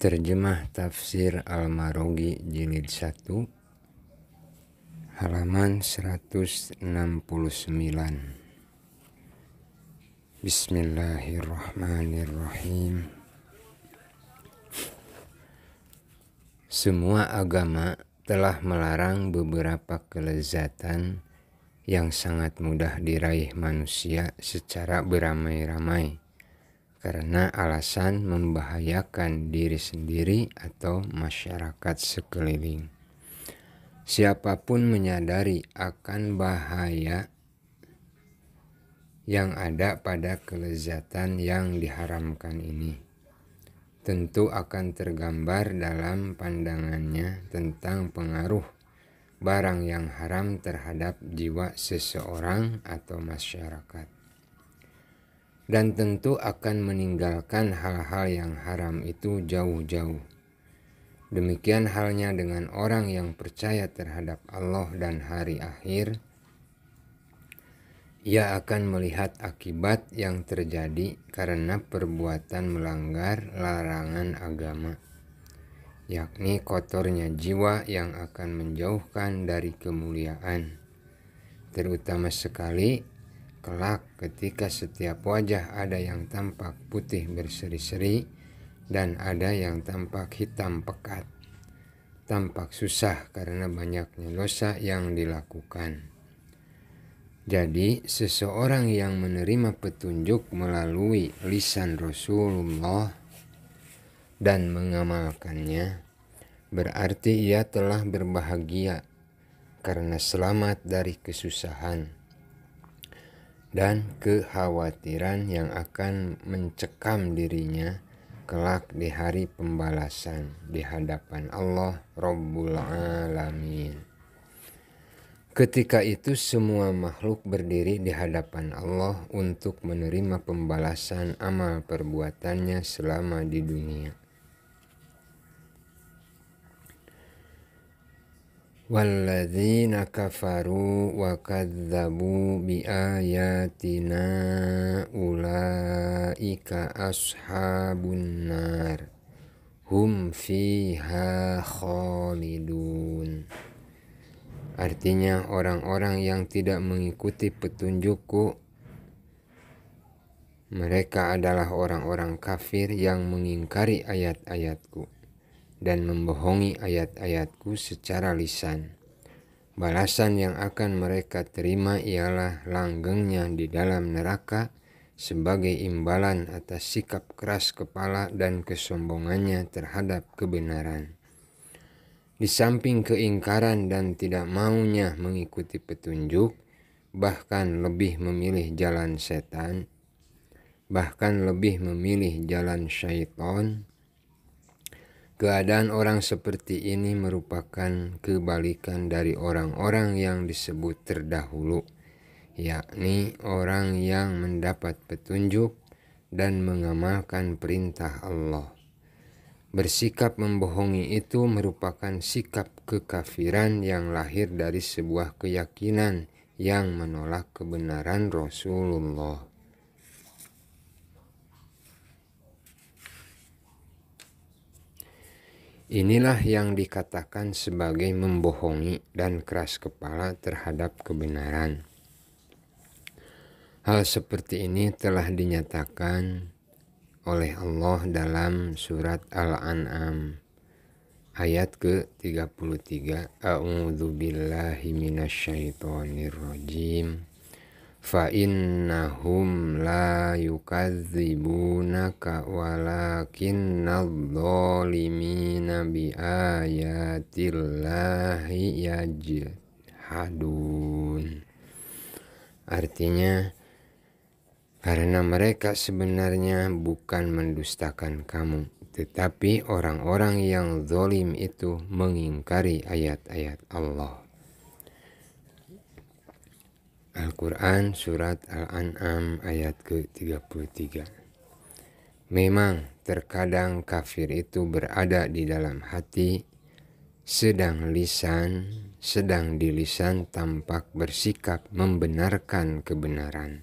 Terjemah Tafsir Al-Marogi Jilid 1 halaman 169. Bismillahirrahmanirrahim. Semua agama telah melarang beberapa kelezatan yang sangat mudah diraih manusia secara beramai-ramai karena alasan membahayakan diri sendiri atau masyarakat sekeliling. Siapapun menyadari akan bahaya yang ada pada kelezatan yang diharamkan ini, tentu akan tergambar dalam pandangannya tentang pengaruh barang yang haram terhadap jiwa seseorang atau masyarakat. Dan tentu akan meninggalkan hal-hal yang haram itu jauh-jauh. Demikian halnya dengan orang yang percaya terhadap Allah dan hari akhir. Ia akan melihat akibat yang terjadi karena perbuatan melanggar larangan agama, yakni kotornya jiwa yang akan menjauhkan dari kemuliaan, terutama sekali kelak ketika setiap wajah ada yang tampak putih berseri-seri dan ada yang tampak hitam pekat, tampak susah karena banyaknya dosa yang dilakukan. Jadi seseorang yang menerima petunjuk melalui lisan Rasulullah dan mengamalkannya, berarti ia telah berbahagia karena selamat dari kesusahan dan kekhawatiran yang akan mencekam dirinya kelak di hari pembalasan di hadapan Allah Rabbul Alamin. Ketika itu semua makhluk berdiri di hadapan Allah untuk menerima pembalasan amal perbuatannya selama di dunia. Walladzina kafaru wa kadzabu biayatina ulaika ashabun nar hum fiha khalidun. Artinya orang-orang yang tidak mengikuti petunjukku, mereka adalah orang-orang kafir yang mengingkari ayat-ayatku dan membohongi ayat-ayatku secara lisan. Balasan yang akan mereka terima ialah langgengnya di dalam neraka sebagai imbalan atas sikap keras kepala dan kesombongannya terhadap kebenaran. Di samping keingkaran dan tidak maunya mengikuti petunjuk, bahkan lebih memilih jalan setan, bahkan lebih memilih jalan syaitan. Keadaan orang seperti ini merupakan kebalikan dari orang-orang yang disebut terdahulu, yakni orang yang mendapat petunjuk dan mengamalkan perintah Allah. Bersikap membohongi itu merupakan sikap kekafiran yang lahir dari sebuah keyakinan yang menolak kebenaran Rasulullah. Inilah yang dikatakan sebagai membohongi dan keras kepala terhadap kebenaran. Hal seperti ini telah dinyatakan oleh Allah dalam surat Al-An'am ayat ke-33. A'udzu billahi minasyaitonir rajim. Fa innahum la yukadzibunaka walakinnadh-dhalimina biayatillahi yajhadun. Artinya, karena mereka sebenarnya bukan mendustakan kamu, tetapi orang-orang yang zalim itu mengingkari ayat-ayat Allah. Al-Quran Surat Al-An'am ayat ke-33. Memang terkadang kafir itu berada di dalam hati, sedang di lisan tampak bersikap membenarkan kebenaran.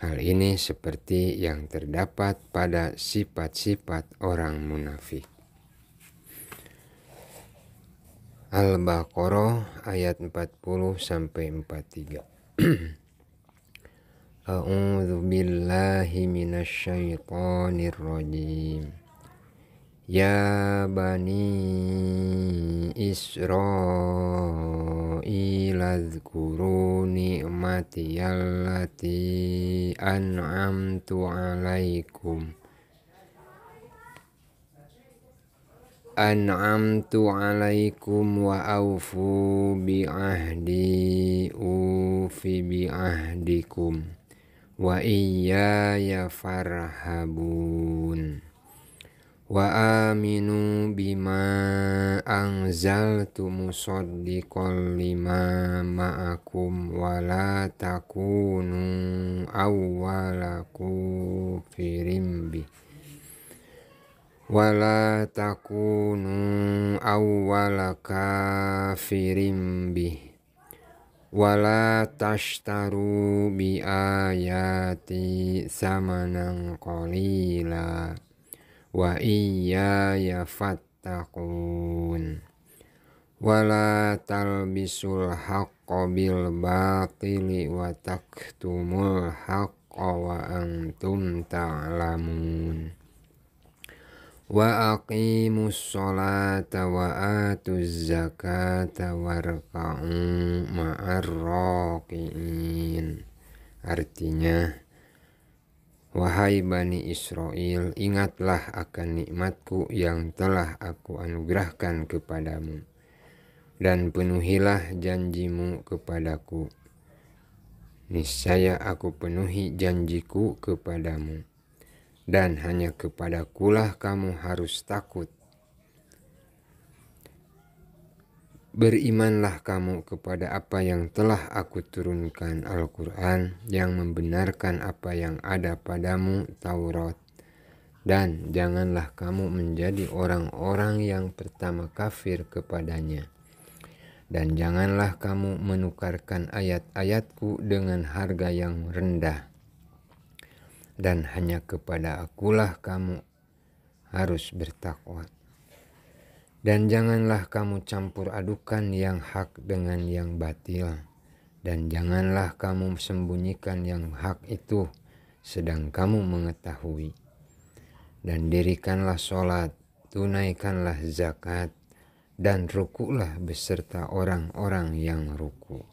Hal ini seperti yang terdapat pada sifat-sifat orang munafik. Al-Baqarah ayat 40 sampai 43. A'udzu billahi minasyaitonir rajim. Ya bani Israil azkuru ni'mati allati an'amtu alaikum wa aufu bi'ahdi ufi bi'ahdikum wa iyaya farhabun wa aminu bima anzaltu musaddiqan lima ma'akum wa la takunu awwala kafirin bih wala tashtaru bi ayati samanan qalila wa iyaya fattaqun wala talbisul haqqa bil batili wa taktumul haqqa wa antum ta'lamun wa aqimus sholata wa atuz zakata warka'u ma'ar raki'in. Artinya, wahai Bani Israel, ingatlah akan nikmatku yang telah aku anugerahkan kepadamu, dan penuhilah janjimu kepadaku. Niscaya aku penuhi janjiku kepadamu, dan hanya kepadakulah kamu harus takut. Berimanlah kamu kepada apa yang telah aku turunkan Al-Quran yang membenarkan apa yang ada padamu Taurat. Dan janganlah kamu menjadi orang-orang yang pertama kafir kepadanya. Dan janganlah kamu menukarkan ayat-ayatku dengan harga yang rendah. Dan hanya kepada akulah kamu harus bertakwa. Dan janganlah kamu campur adukan yang hak dengan yang batil. Dan janganlah kamu sembunyikan yang hak itu sedang kamu mengetahui. Dan dirikanlah sholat, tunaikanlah zakat, dan rukuklah beserta orang-orang yang ruku.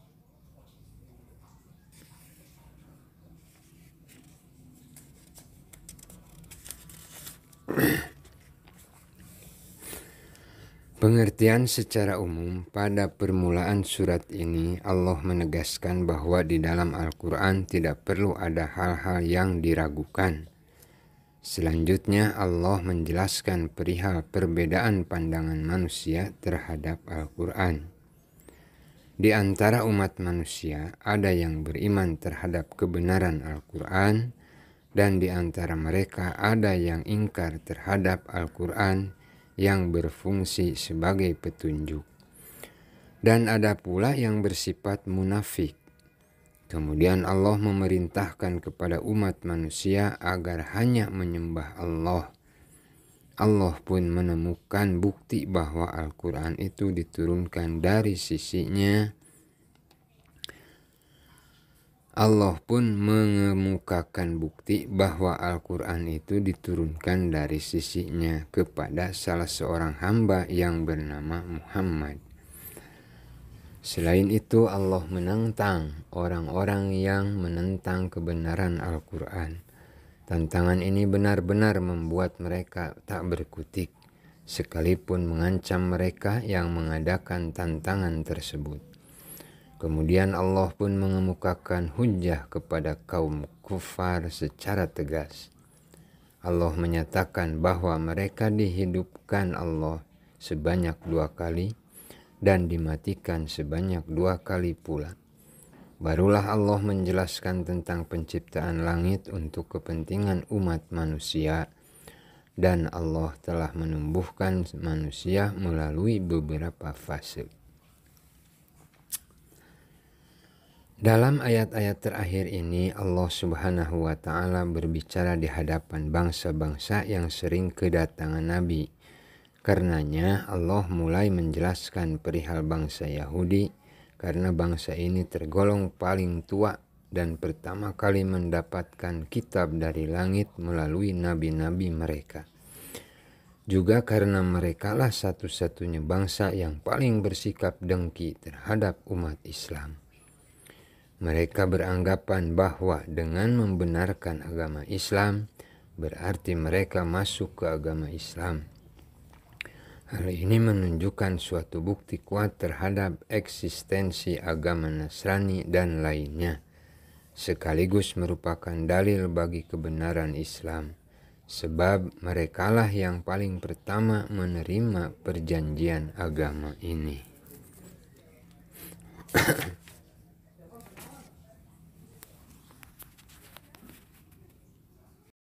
Pengertian secara umum, pada permulaan surat ini Allah menegaskan bahwa di dalam Al-Quran tidak perlu ada hal-hal yang diragukan. Selanjutnya Allah menjelaskan perihal perbedaan pandangan manusia terhadap Al-Quran. Di antara umat manusia ada yang beriman terhadap kebenaran Al-Quran, dan di antara mereka ada yang ingkar terhadap Al-Quran yang berfungsi sebagai petunjuk. Dan ada pula yang bersifat munafik. Kemudian Allah memerintahkan kepada umat manusia agar hanya menyembah Allah. Allah pun menemukan bukti bahwa Al-Quran itu diturunkan dari sisinya. Allah pun mengemukakan bukti bahwa Al-Quran itu diturunkan dari sisinya kepada salah seorang hamba yang bernama Muhammad. Selain itu Allah menentang orang-orang yang menentang kebenaran Al-Quran. Tantangan ini benar-benar membuat mereka tak berkutik, sekalipun mengancam mereka yang mengadakan tantangan tersebut. Kemudian Allah pun mengemukakan hujjah kepada kaum kufar secara tegas. Allah menyatakan bahwa mereka dihidupkan Allah sebanyak 2 kali dan dimatikan sebanyak 2 kali pula. Barulah Allah menjelaskan tentang penciptaan langit untuk kepentingan umat manusia, dan Allah telah menumbuhkan manusia melalui beberapa fase. Dalam ayat-ayat terakhir ini Allah Subhanahu wa Ta'ala berbicara di hadapan bangsa-bangsa yang sering kedatangan Nabi, Karenanya Allah mulai menjelaskan perihal bangsa Yahudi, karena bangsa ini tergolong paling tua dan pertama kali mendapatkan kitab dari langit melalui nabi-nabi mereka. Juga karena merekalah satu-satunya bangsa yang paling bersikap dengki terhadap umat Islam. Mereka beranggapan bahwa dengan membenarkan agama Islam, berarti mereka masuk ke agama Islam. Hal ini menunjukkan suatu bukti kuat terhadap eksistensi agama Nasrani dan lainnya, sekaligus merupakan dalil bagi kebenaran Islam, sebab merekalah yang paling pertama menerima perjanjian agama ini.